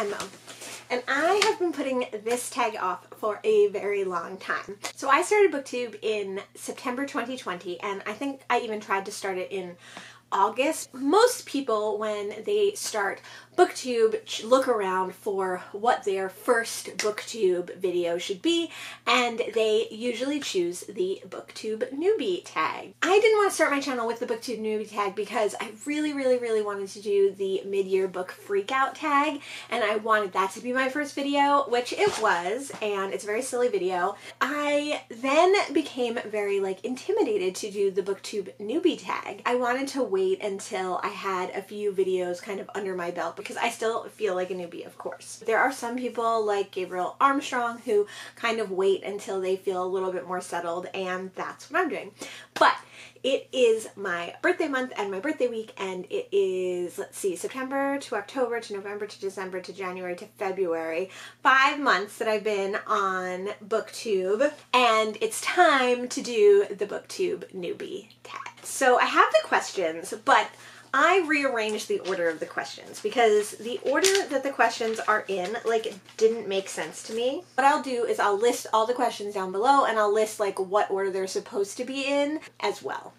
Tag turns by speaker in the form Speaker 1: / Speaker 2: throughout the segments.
Speaker 1: I'm Mo, and I have been putting this tag off for a very long time. So I started BookTube in September 2020, and I think I even tried to start it in August. Most people, when they start BookTube, look around for what their first BookTube video should be, and they usually choose the BookTube Newbie Tag. I didn't want to start my channel with the BookTube Newbie Tag because I really wanted to do the mid-year book freakout tag, and I wanted that to be my first video, which it was, and it's a very silly video. I then became very intimidated to do the BookTube Newbie Tag. I wanted to wait until I had a few videos kind of under my belt because I still feel like a newbie, of course. There are some people like Gabriel Armstrong who kind of wait until they feel a little bit more settled, and that's what I'm doing. But it is my birthday month and my birthday week, and it is, let's see, September to October to November to December to January to February. 5 months that I've been on BookTube, and it's time to do the BookTube Newbie Tag. So I have the questions, but I rearranged the order of the questions because the order that the questions are in, didn't make sense to me. What I'll do is I'll list all the questions down below, and I'll list what order they're supposed to be in as well.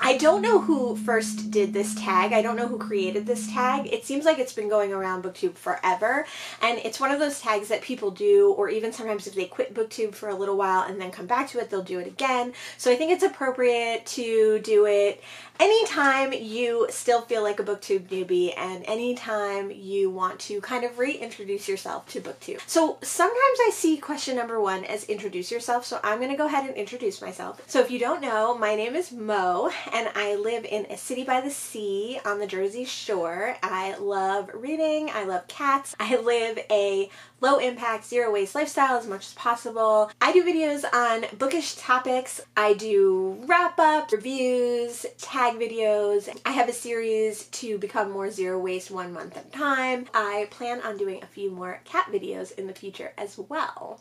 Speaker 1: I don't know who first did this tag. I don't know who created this tag. It seems like it's been going around BookTube forever, and it's one of those tags that people do, or even sometimes if they quit BookTube for a little while and then come back to it, they'll do it again. So I think it's appropriate to do it anytime you still feel like a BookTube newbie and anytime you want to kind of reintroduce yourself to BookTube. So sometimes I see question number 1 as introduce yourself, so I'm going to go ahead and introduce myself. So if you don't know, my name is Mo, and I live in a city by the sea on the Jersey Shore. I love reading, I love cats, I live a low impact, zero waste lifestyle as much as possible. I do videos on bookish topics. I do wrap up, reviews, tag videos. I have a series to become more zero waste 1 month at a time. I plan on doing a few more cat videos in the future as well.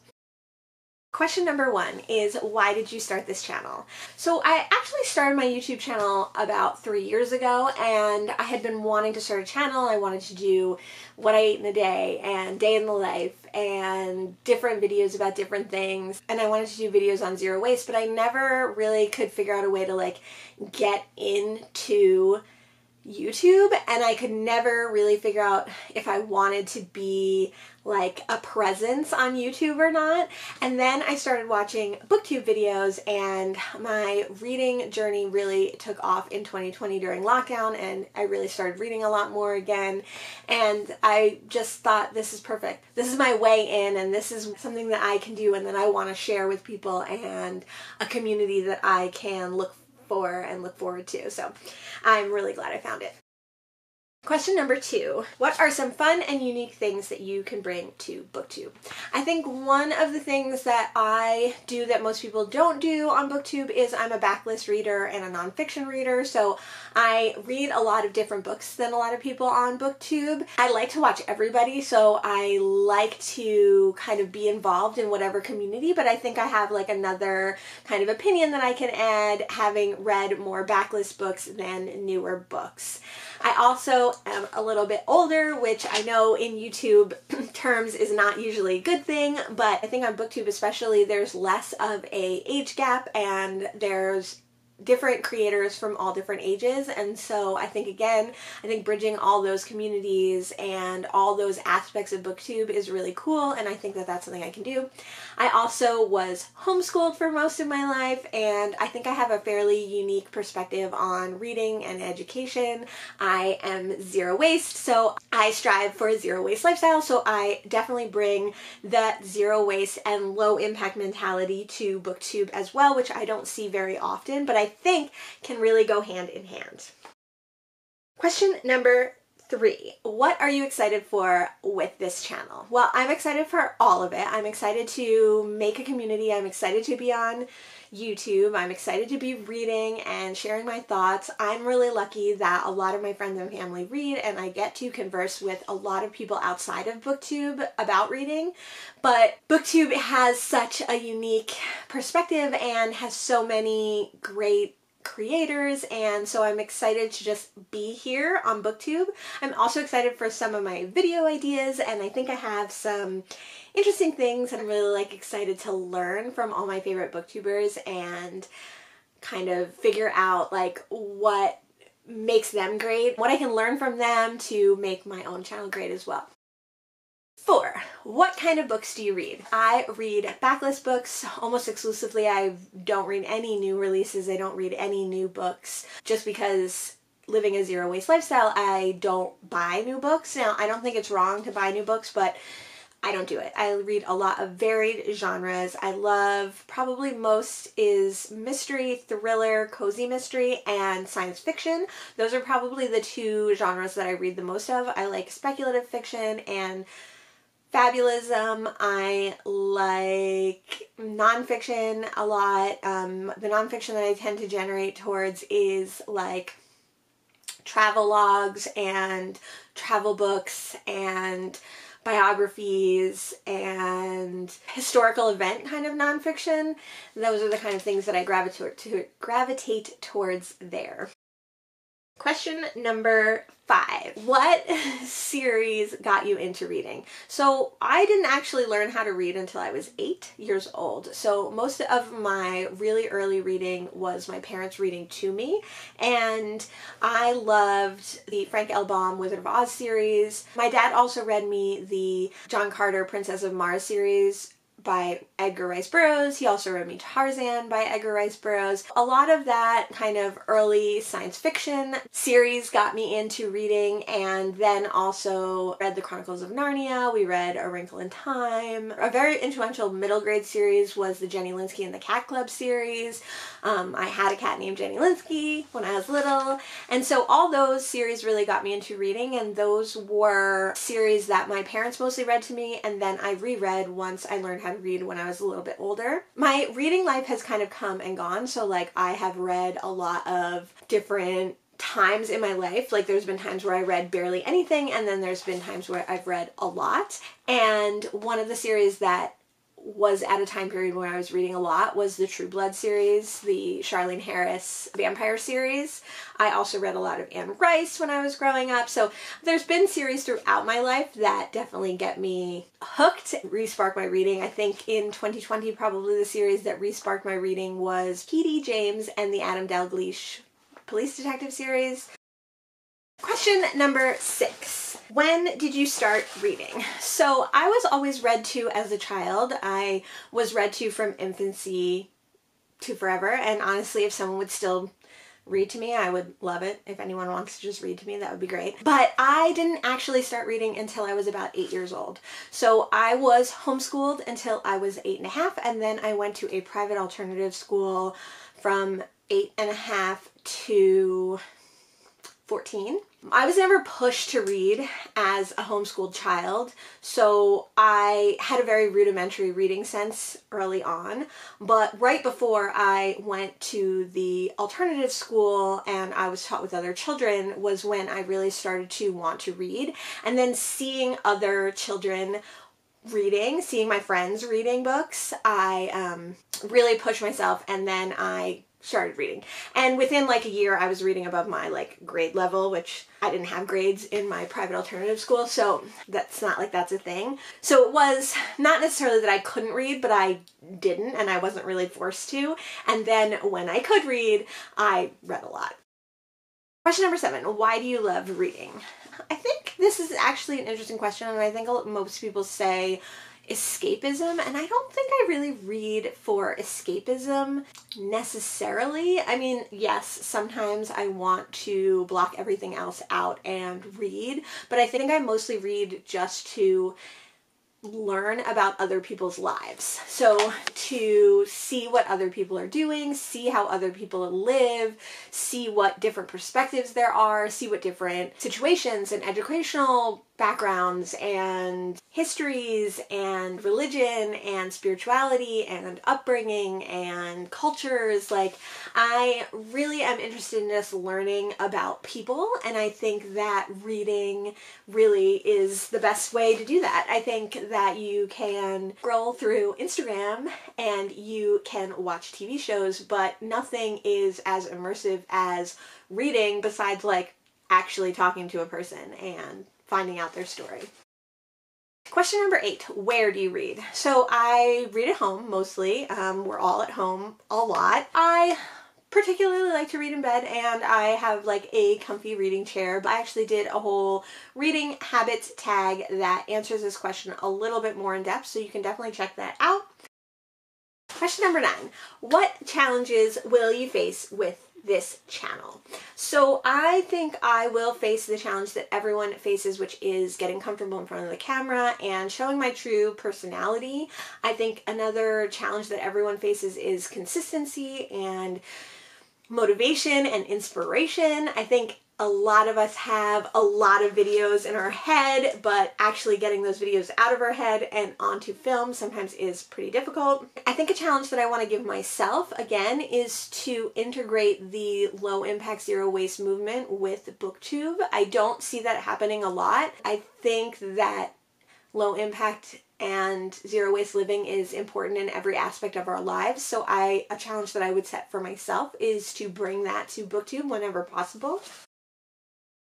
Speaker 1: Question number 1 is, why did you start this channel? So I actually started my YouTube channel about 3 years ago, and I had been wanting to start a channel. I wanted to do what I ate in a day and day in the life and different videos about different things, and I wanted to do videos on zero waste, but I never really could figure out a way to get into YouTube, and I could never really figure out if I wanted to be a presence on YouTube or not. And then I started watching BookTube videos, and my reading journey really took off in 2020 during lockdown, and I really started reading a lot more again, and I just thought, this is perfect. This is my way in, and this is something that I can do and that I want to share with people, and a community that I can look for and look forward to. So I'm really glad I found it. Question number 2, what are some fun and unique things that you can bring to BookTube? I think one of the things that I do that most people don't do on BookTube is I'm a backlist reader and a nonfiction reader, so I read a lot of different books than a lot of people on BookTube. I like to watch everybody, so I like to kind of be involved in whatever community, but I think I have another kind of opinion that I can add, having read more backlist books than newer books. I also am a little bit older, which I know in YouTube terms is not usually a good thing, but I think on BookTube especially there's less of a age gap, and there's different creators from all different ages, and so I think bridging all those communities and all those aspects of BookTube is really cool, and I think that that's something I can do. I also was homeschooled for most of my life, and I think I have a fairly unique perspective on reading and education. I am zero waste, so I strive for a zero waste lifestyle, so I definitely bring that zero waste and low impact mentality to BookTube as well, which I don't see very often, but I think can really go hand in hand. Question number 3, what are you excited for with this channel? Well, I'm excited for all of it. I'm excited to make a community. I'm excited to be on YouTube. I'm excited to be reading and sharing my thoughts. I'm really lucky that a lot of my friends and family read, and I get to converse with a lot of people outside of BookTube about reading. But BookTube has such a unique perspective and has so many great creators, and so I'm excited to just be here on BookTube. I'm also excited for some of my video ideas, and I think I have some interesting things I'm really excited to learn from all my favorite booktubers and kind of figure out what makes them great, what I can learn from them to make my own channel great as well. 4. What kind of books do you read? I read backlist books almost exclusively. I don't read any new releases. I don't read any new books just because living a zero waste lifestyle, I don't buy new books. Now, I don't think it's wrong to buy new books, but I don't do it. I read a lot of varied genres. I love, probably most is mystery, thriller, cozy mystery, and science fiction. Those are probably the 2 genres that I read the most of. I like speculative fiction and fabulism. I like nonfiction a lot. The nonfiction that I tend to generate towards is like travel logs and travel books and biographies and historical event kind of nonfiction. Those are the kind of things that I gravitate towards there. Question number 5. What series got you into reading? So I didn't actually learn how to read until I was 8 years old. So most of my really early reading was my parents reading to me, and I loved the Frank L. Baum Wizard of Oz series. My dad also read me the John Carter Princess of Mars series by Edgar Rice Burroughs. He also read me Tarzan by Edgar Rice Burroughs. A lot of that kind of early science fiction series got me into reading, and then also read the Chronicles of Narnia. We read A Wrinkle in Time. A very influential middle grade series was the Jenny Linsky and the Cat Club series. I had a cat named Jenny Linsky when I was little, and so all those series really got me into reading, and those were series that my parents mostly read to me, and then I reread once I learned how to read when I was a little bit older. My reading life has kind of come and gone, so I have read a lot of different times in my life. There's been times where I read barely anything, and then there's been times where I've read a lot. And one of the series that was at a time period when I was reading a lot was the True Blood series, the Charlene Harris vampire series. I also read a lot of Anne Rice when I was growing up. So there's been series throughout my life that definitely get me hooked, re-spark my reading. I think in 2020, probably the series that re-sparked my reading was P.D. James and the Adam Dalgliesh police detective series. Question number 6. When did you start reading? So I was always read to as a child. I was read to from infancy to forever, and honestly, if someone would still read to me, I would love it. If anyone wants to just read to me, that would be great. But I didn't actually start reading until I was about 8 years old. So I was homeschooled until I was 8.5, and then I went to a private alternative school from 8.5 to 14. I was never pushed to read as a homeschooled child, so I had a very rudimentary reading sense early on, but right before I went to the alternative school and I was taught with other children was when I really started to want to read, and then seeing other children reading, seeing my friends reading books, I really pushed myself, and then I started reading. And within a year, I was reading above my grade level, which I didn't have grades in my private alternative school, so that's not that's a thing. So it was not necessarily that I couldn't read, but I didn't, and I wasn't really forced to. And then when I could read, I read a lot. Question number 7. Why do you love reading? I think this is actually an interesting question, and I think most people say escapism, and I don't think I really read for escapism necessarily. I mean, yes, sometimes I want to block everything else out and read, but I think I mostly read just to learn about other people's lives. So to see what other people are doing, see how other people live, see what different perspectives there are, see what different situations and educational backgrounds and histories and religion and spirituality and upbringing and cultures. Like, I really am interested in just learning about people, and I think that reading really is the best way to do that. I think that you can scroll through Instagram and you can watch TV shows, but nothing is as immersive as reading, besides like actually talking to a person and finding out their story. Question number 8, where do you read? So I read at home mostly. We're all at home a lot. I particularly like to read in bed, and I have like a comfy reading chair. But I actually did a whole reading habits tag that answers this question a little bit more in depth, so you can definitely check that out. Question number 9, what challenges will you face with this channel? So I think I will face the challenge that everyone faces, which is getting comfortable in front of the camera and showing my true personality. I think another challenge that everyone faces is consistency and motivation and inspiration. I think a lot of us have a lot of videos in our head, but actually getting those videos out of our head and onto film sometimes is pretty difficult. I think a challenge that I want to give myself, again, is to integrate the low impact, zero waste movement with BookTube. I don't see that happening a lot. I think that low impact and zero waste living is important in every aspect of our lives. So a challenge that I would set for myself is to bring that to BookTube whenever possible.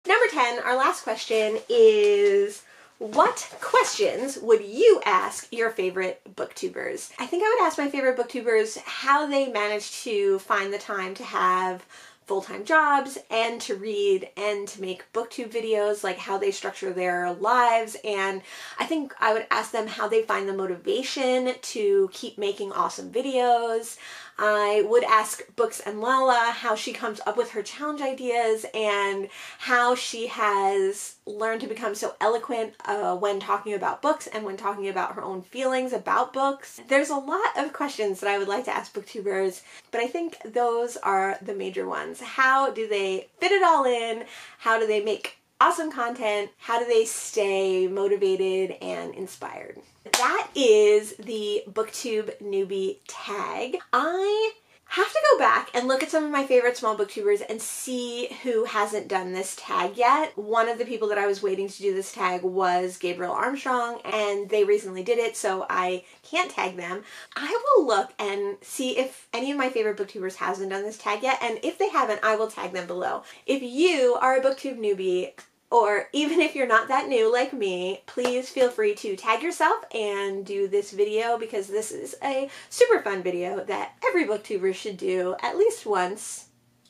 Speaker 1: Number 10, our last question is, what questions would you ask your favorite booktubers? I think I would ask my favorite booktubers how they manage to find the time to have full-time jobs and to read and to make booktube videos, like how they structure their lives. And I think I would ask them how they find the motivation to keep making awesome videos. I would ask Books and Lala how she comes up with her challenge ideas and how she has learned to become so eloquent when talking about books and when talking about her own feelings about books. There's a lot of questions that I would like to ask booktubers, but I think those are the major ones. How do they fit it all in? How do they make awesome content? How do they stay motivated and inspired? That is the BookTube Newbie Tag. I have to go back and look at some of my favorite small booktubers and see who hasn't done this tag yet. One of the people that I was waiting to do this tag was Gabriel Armstrong, and they recently did it, so I can't tag them. I will look and see if any of my favorite booktubers hasn't done this tag yet, and if they haven't, I will tag them below. If you are a BookTube newbie, or even if you're not that new like me, please feel free to tag yourself and do this video, because this is a super fun video that every booktuber should do at least once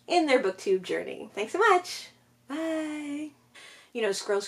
Speaker 1: in their booktube journey. Thanks so much. Bye. You know, scroll,